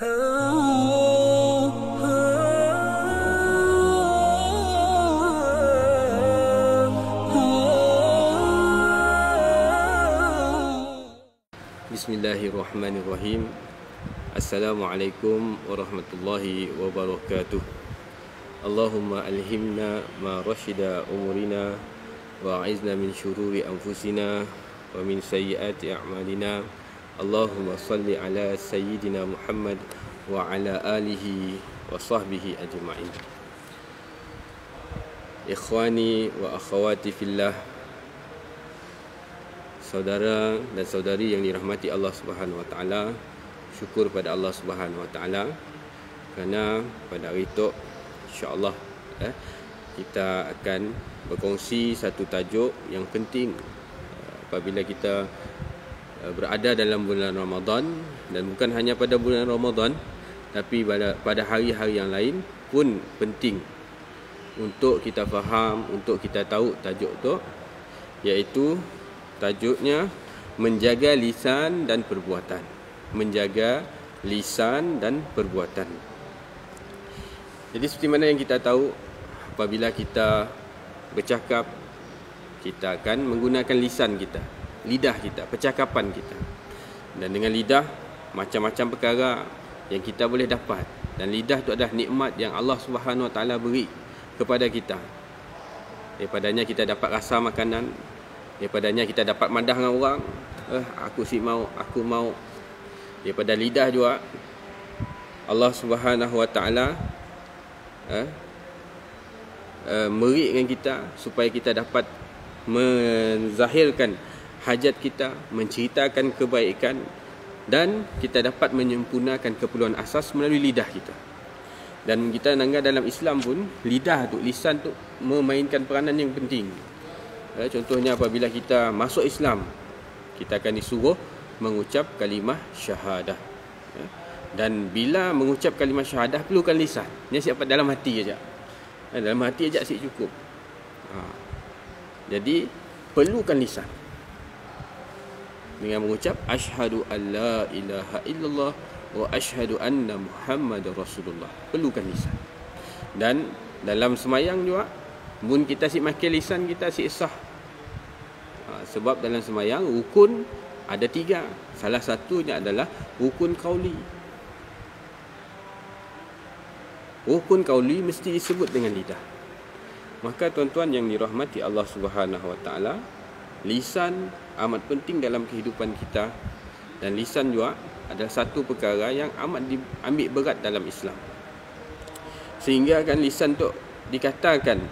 Bismillahirrahmanirrahim. Assalamualaikum warahmatullahi wabarakatuh. Allahumma alhimna ma rasyida umurina wa a'izna min syururi anfusina wa min sayyiati a'malina. Allahumma salli ala sayyidina Muhammad wa ala alihi wa sahbihi ajma'in. Ikhwani wa akhawati fillah, saudara dan saudari yang dirahmati Allah Subhanahu wa taala, syukur pada Allah Subhanahu wa taala kerana pada hari itu insya-Allah kita akan berkongsi satu tajuk yang penting apabila kita berada dalam bulan Ramadan, dan bukan hanya pada bulan Ramadan tapi pada hari-hari yang lain pun penting untuk kita faham, untuk kita tahu tajuk itu, iaitu tajuknya menjaga lisan dan perbuatan. Menjaga lisan dan perbuatan. Jadi seperti mana yang kita tahu, apabila kita bercakap, kita akan menggunakan lisan kita, lidah kita, percakapan kita. Dan dengan lidah, macam-macam perkara yang kita boleh dapat. Dan lidah itu adalah nikmat yang Allah Subhanahu wa taala beri kepada kita. Daripadanya kita dapat rasa makanan, daripadanya kita dapat madah dengan orang, aku mau. Daripada lidah juga Allah Subhanahu wa taala merik dengan kita supaya kita dapat menzahirkan hajat kita, menceritakan kebaikan, dan kita dapat menyempurnakan keperluan asas melalui lidah kita. Dan kita nanggap dalam Islam pun lidah tu, lisan tu memainkan peranan yang penting. Contohnya apabila kita masuk Islam, kita akan disuruh mengucap kalimah syahadah. Dan bila mengucap kalimah syahadah, perlukan lisan. Ini siapa dalam hati saja. Dalam hati saja asyik cukup. Jadi perlukan lisan. Dengan mengucap asyhadu an la ilaha illallah wa asyhadu anna Muhammadar Rasulullah. Perlukan lisan. Dan dalam semayang juga, mun kita asyik makan lisan kita asyik sah. Sebab dalam semayang rukun ada 3. Salah satunya adalah rukun qauli. Rukun qauli mesti disebut dengan lidah. Maka tuan-tuan yang dirahmati Allah Subhanahu wa taala, lisan amat penting dalam kehidupan kita, dan lisan juga adalah satu perkara yang amat diambil berat dalam Islam. Sehingga kan lisan tu dikatakan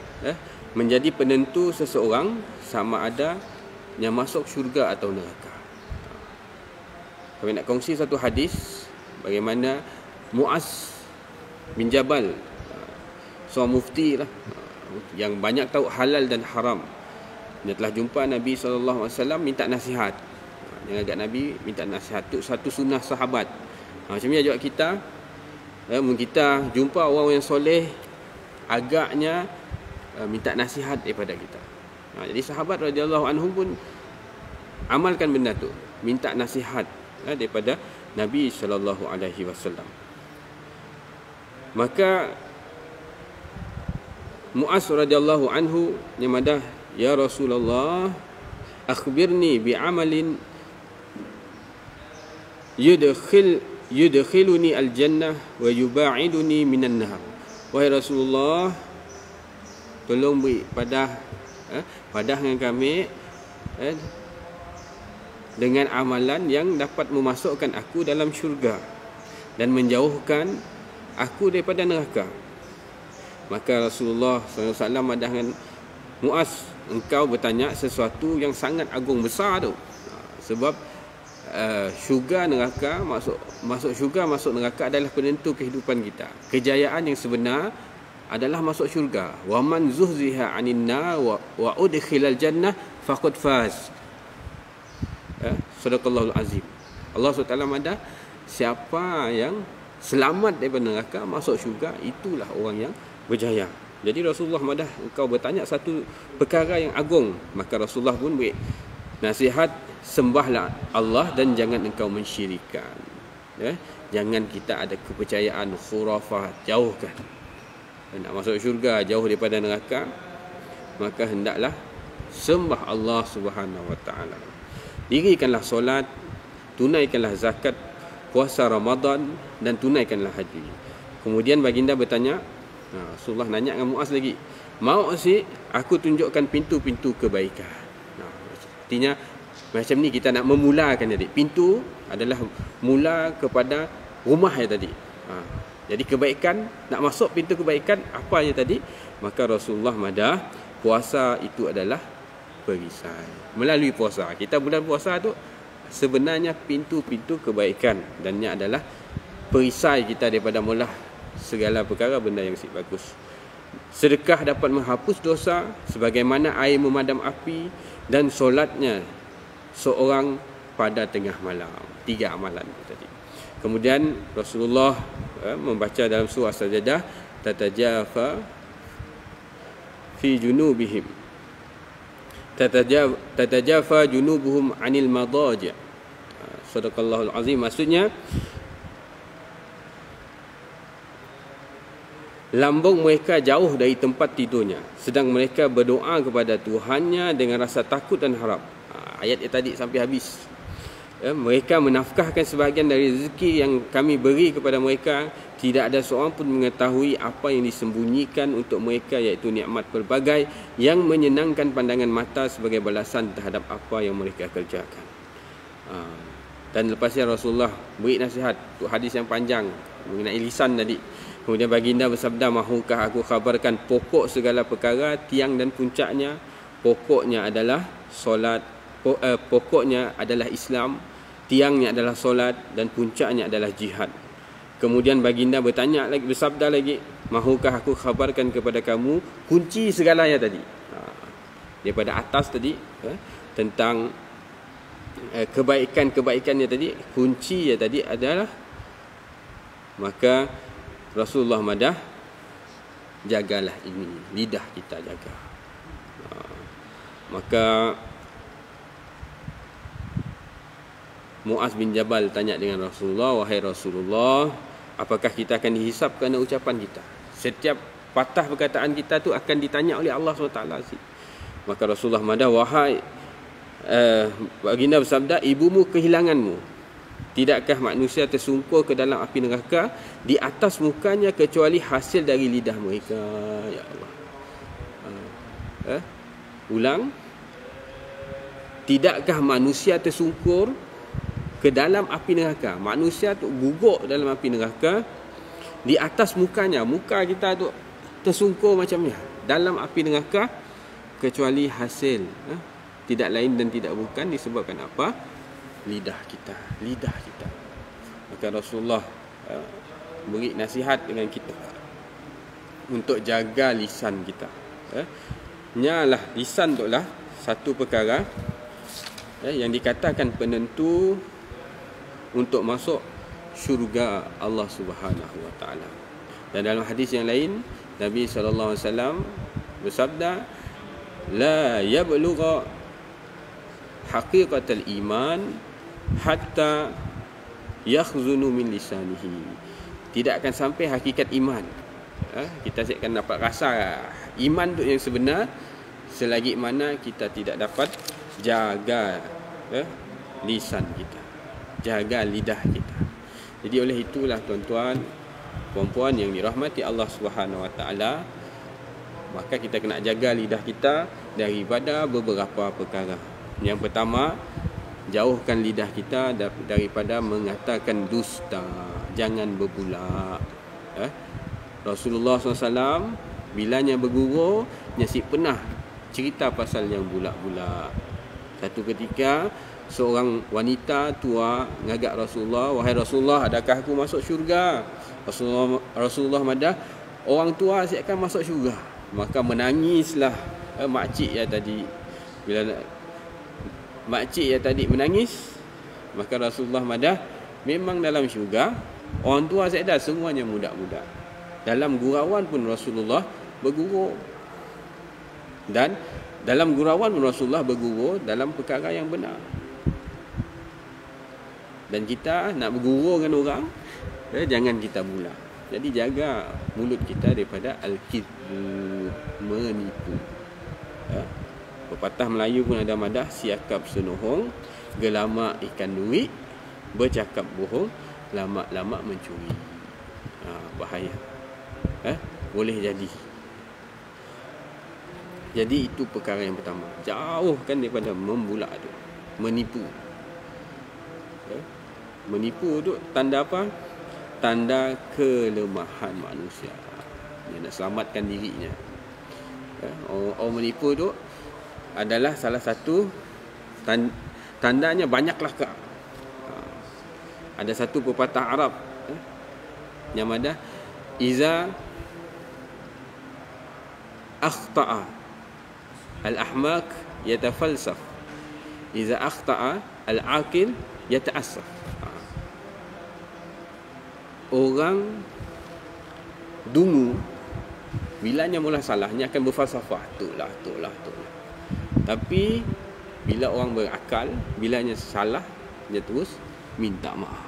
menjadi penentu seseorang sama ada yang masuk syurga atau neraka. Kami nak kongsi satu hadis bagaimana Muaz bin Jabal, seorang mufti lah, yang banyak tahu halal dan haram. Dia telah jumpa Nabi SAW, minta nasihat. Dia agak Nabi minta nasihat. Itu satu sunnah sahabat. Macam ni juga kita, kita jumpa orang yang soleh, agaknya minta nasihat daripada kita. Jadi sahabat radhiyallahu anhum pun amalkan benda tu, minta nasihat daripada Nabi sallallahu alaihi wasallam. Maka Muaz radhiyallahu anhu nyamadah, ya Rasulullah, akhbirni bi amalin yudkhiluni al-jannah wa yuba'iduni minan nar. Wahai Rasulullah, tolong beri padah dengan kami dengan amalan yang dapat memasukkan aku dalam syurga dan menjauhkan aku daripada neraka. Maka Rasulullah SAW madah dengan Muaz, engkau bertanya sesuatu yang sangat agung besar tu. Sebab syurga neraka, masuk syurga, masuk neraka adalah penentu kehidupan kita. Kejayaan yang sebenar adalah masuk syurga. Wa man zuhziha 'anil nar wa udkhilal jannah faqad faz. Sadaqallahul azim. Allah SWT madah, siapa yang selamat daripada neraka, masuk syurga, itulah orang yang berjaya. Jadi Rasulullah madah, engkau bertanya satu perkara yang agung. Maka Rasulullah pun beri nasihat, sembahlah Allah dan jangan engkau mensyirikkan. Jangan kita ada kepercayaan khurafat, jauhkan. Nak masuk syurga jauh daripada neraka, maka hendaklah sembah Allah Subhanahu Wa Taala. Dirikanlah solat, tunaikanlah zakat, puasa Ramadan dan tunaikanlah haji. Kemudian baginda bertanya, Rasulullah nanya dengan Muaz lagi, mau sih aku tunjukkan pintu-pintu kebaikan. Artinya macam ni kita nak memulakan tadi. Pintu adalah mula kepada rumah yang tadi. Jadi kebaikan, nak masuk pintu kebaikan apa yang tadi? Maka Rasulullah madah puasa itu adalah perisai. Melalui puasa, kita bulan puasa tu sebenarnya pintu-pintu kebaikan, dan ini adalah perisai kita daripada mula segala perkara benda yang si bagus. Sedekah dapat menghapus dosa sebagaimana air memadam api, dan solatnya seorang pada tengah malam. 3 amalan tadi. Kemudian Rasulullah membaca dalam surah Sajdah, tatajafa fi junubihim, tatajafa junubuhum anil madaji'. Sadaqallahul azim. Maksudnya lambung mereka jauh dari tempat tidurnya, sedang mereka berdoa kepada Tuhannya dengan rasa takut dan harap. Ayat yang tadi sampai habis. Mereka menafkahkan sebahagian dari rezeki yang kami beri kepada mereka. Tidak ada seorang pun mengetahui apa yang disembunyikan untuk mereka, iaitu nikmat pelbagai yang menyenangkan pandangan mata sebagai balasan terhadap apa yang mereka kerjakan. Dan lepasnya Rasulullah beri nasihat untuk hadis yang panjang mengenai lisan tadi. Kemudian baginda bersabda, mahukah aku khabarkan pokok segala perkara, tiang dan puncaknya? Pokoknya adalah solat, pokoknya adalah Islam, tiangnya adalah solat, dan puncaknya adalah jihad. Kemudian baginda bertanya lagi, bersabda lagi, mahukah aku khabarkan kepada kamu kunci segalanya tadi? Daripada atas tadi tentang kebaikan-kebaikannya tadi, kunci ya tadi adalah, maka Rasulullah madah, jagalah ini, lidah kita jaga. Maka Muaz bin Jabal tanya dengan Rasulullah, wahai Rasulullah, apakah kita akan dihisap kerana ucapan kita? Setiap patah perkataan kita tu akan ditanya oleh Allah SWT. Maka Rasulullah madah, wahai baginda bersabda, ibumu kehilanganmu. Tidakkah manusia tersungkur ke dalam api neraka di atas mukanya kecuali hasil dari lidah mereka? Ya Allah. Ulang. Tidakkah manusia tersungkur ke dalam api neraka? Manusia tu gugur dalam api neraka di atas mukanya. Muka kita tu tersungkur macamnya dalam api neraka kecuali hasil tidak lain dan tidak bukan disebabkan apa? Lidah kita. Maka Rasulullah beri nasihat dengan kita untuk jaga lisan kita. Nyalah lisan tu lah satu perkara yang dikatakan penentu untuk masuk syurga Allah Subhanahu Wa Taala. Dan dalam hadis yang lain, Nabi sallallahu alaihi wasallam bersabda, la yablugha haqiqatal iman hatta yakhzunu min lisanihi. Tidak akan sampai hakikat iman. Kita akan dapat rasa iman tu yang sebenar selagi mana kita tidak dapat jaga lisan kita, jaga lidah kita. Jadi oleh itulah tuan-tuan, puan-puan yang dirahmati Allah Subhanahu Wa Taala, maka kita kena jaga lidah kita daripada beberapa perkara. Yang pertama, jauhkan lidah kita daripada mengatakan dusta. Jangan berbulak. Rasulullah SAW bilanya bergurau, nyasyid pernah cerita pasal yang bulak-bulak. Satu ketika seorang wanita tua ngagak Rasulullah, wahai Rasulullah, adakah aku masuk syurga? Rasulullah madah, orang tua saya akan masuk syurga. Maka menangislah makcik ya tadi. Bila makcik ya tadi menangis, maka Rasulullah madah, memang dalam syurga orang tua saya dah semuanya muda-muda. Dalam gurauan pun Rasulullah bergurau. Dan dalam gurauan pun Rasulullah bergurau dalam perkara yang benar. Dan kita nak bergurau dengan orang, jangan kita bulat. Jadi jaga mulut kita daripada al-kidbu, menipu. Pepatah Melayu pun ada madah, siakap senohong, gelama ikan duit, bercakap bohong, lama-lama mencuri. Bahaya. Boleh jadi. Jadi itu perkara yang pertama. Jauhkan daripada membulat tu, menipu. Menipu tu tanda apa? Tanda kelemahan manusia. Dia nak selamatkan dirinya. Orang menipu tu adalah salah satu tandanya banyak kelakar. Ada satu pepatah Arab yang ada, iza akhta'a al-ahmaq yatafalsaf, iza akhta'a al-aqil yata'assaf. Orang dungu bilanya mula salahnya akan berfalsafah, itulah. Tapi bila orang berakal, bilanya salah, dia terus minta maaf.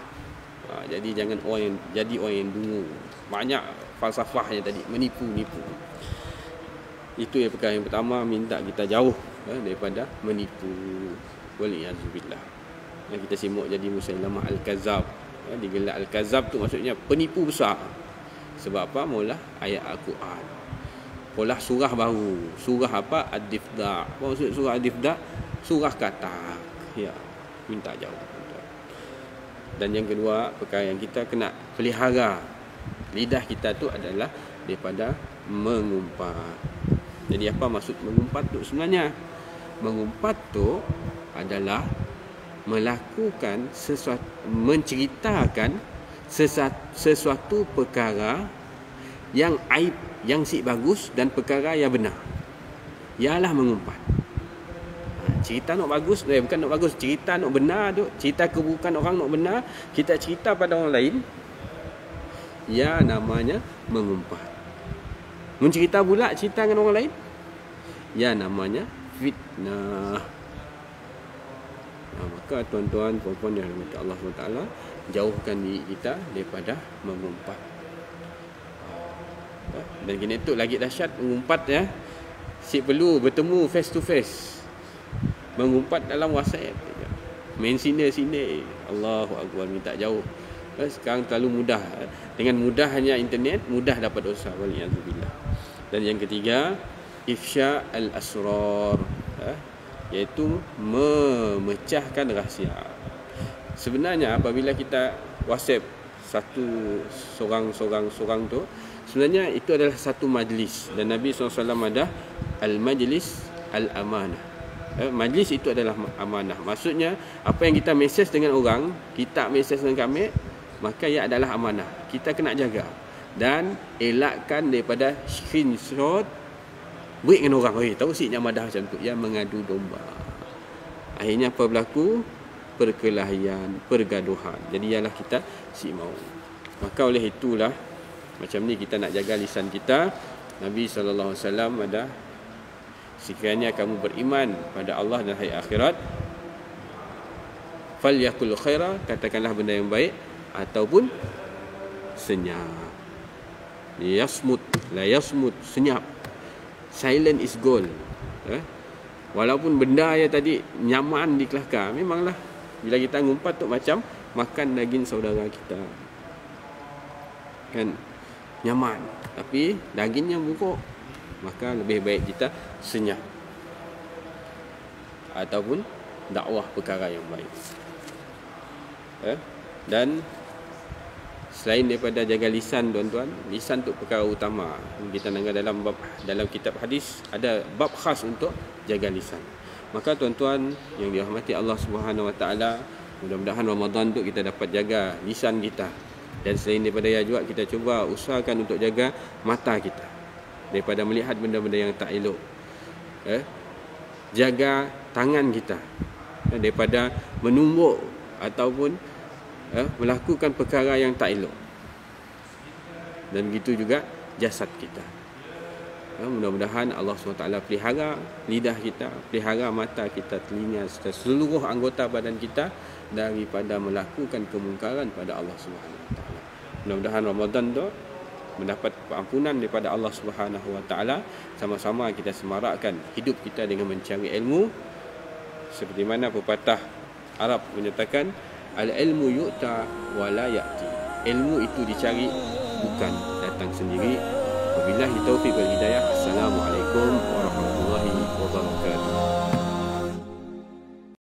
Jadi jangan orang yang dungu, banyak falsafahnya tadi, menipu. Itu yang perkara yang pertama, minta kita jauh daripada menipu. Waliyazubillah. Kita simak jadi Musailamah Al-Kazab. Digelar Al-Kazab tu maksudnya penipu besar. Sebab apa? Mula ayat Al-Quran. Polah surah baru. Surah apa? Ad-Difda. Apa maksud surah Ad-Difda? Surah katak. Ya, minta jauh. Dan yang kedua, perkara yang kita kena pelihara lidah kita tu adalah daripada mengumpat. Jadi apa maksud mengumpat tu sebenarnya? Mengumpat tu adalah melakukan sesuatu, menceritakan sesuatu perkara yang aib, yang si bagus, dan perkara yang benar. Ialah mengumpat. Cerita nak bagus, bukan nak bagus, cerita nak benar tu, cerita keburukan orang nak benar, kita cerita pada orang lain, ya namanya mengumpat. Mencerita pula cerita dengan orang lain, ya namanya fitnah. Maka tuan-tuan, puan-puan yang dirahmati Allah SWT, jauhkan diri kita daripada mengumpat. Dan kena tu lagi dahsyat mengumpat ya. Si perlu bertemu face to face. Mengumpat dalam WhatsApp, main sini. Allahu Akbar, minta jauh. Sekarang terlalu mudah. Dengan mudahnya internet, mudah dapat dosa. Waliyazubillah. Dan yang ketiga, ifsya al-asrar, iaitu memecahkan rahsia. Sebenarnya apabila kita WhatsApp seorang tu, sebenarnya itu adalah satu majlis. Dan Nabi SAW ada al-majlis al-amanah. Majlis itu adalah amanah. Maksudnya apa yang kita mesej dengan orang, kita mesej dengan kami, maka ia adalah amanah. Kita kena jaga dan elakkan daripada screenshot break dengan orang. Tahu siknya madah macam tu, yang mengadu domba. Akhirnya apa berlaku? Perkelahian, pergaduhan. Jadi ialah kita si mau. Maka oleh itulah macam ni kita nak jaga lisan kita. Nabi SAW ada, sekiranya kamu beriman pada Allah dan hari akhirat, falyakul khaira, katakanlah benda yang baik, ataupun senyap. La yasmut, senyap. Silent is gold. Walaupun benda yang tadi nyaman di kelakar, memanglah bila kita ngumpat tu macam makan daging saudara kita, kan nyaman, tapi dagingnya buruk, maka lebih baik kita senyap ataupun dakwah perkara yang baik. Dan selain daripada jaga lisan, tuan-tuan, lisan tu perkara utama. Kita dengar dalam kitab hadis ada bab khas untuk jaga lisan. Maka tuan-tuan yang dirahmati Allah Subhanahu Wa Taala, mudah-mudahan Ramadan tu kita dapat jaga lisan kita. Dan selain daripada ia juga, kita cuba usahakan untuk jaga mata kita daripada melihat benda-benda yang tak elok. Jaga tangan kita daripada menumbuk ataupun melakukan perkara yang tak elok. Dan begitu juga jasad kita. Mudah-mudahan Allah SWT pelihara lidah kita, pelihara mata kita, telinga, seluruh anggota badan kita daripada melakukan kemungkaran pada Allah Subhanahu Wa Taala. Mudah-mudahan Ramadan tu mendapat ampunan daripada Allah Subhanahu Wa Taala. Sama-sama kita semarakkan hidup kita dengan mencari ilmu, seperti mana pepatah Arab menyatakan, al-ilmu yu'ta wa la ya'ti. Ilmu itu dicari, bukan datang sendiri. Wabillahi taufiq wal hidayah. Assalamualaikum warahmatullahi wabarakatuh.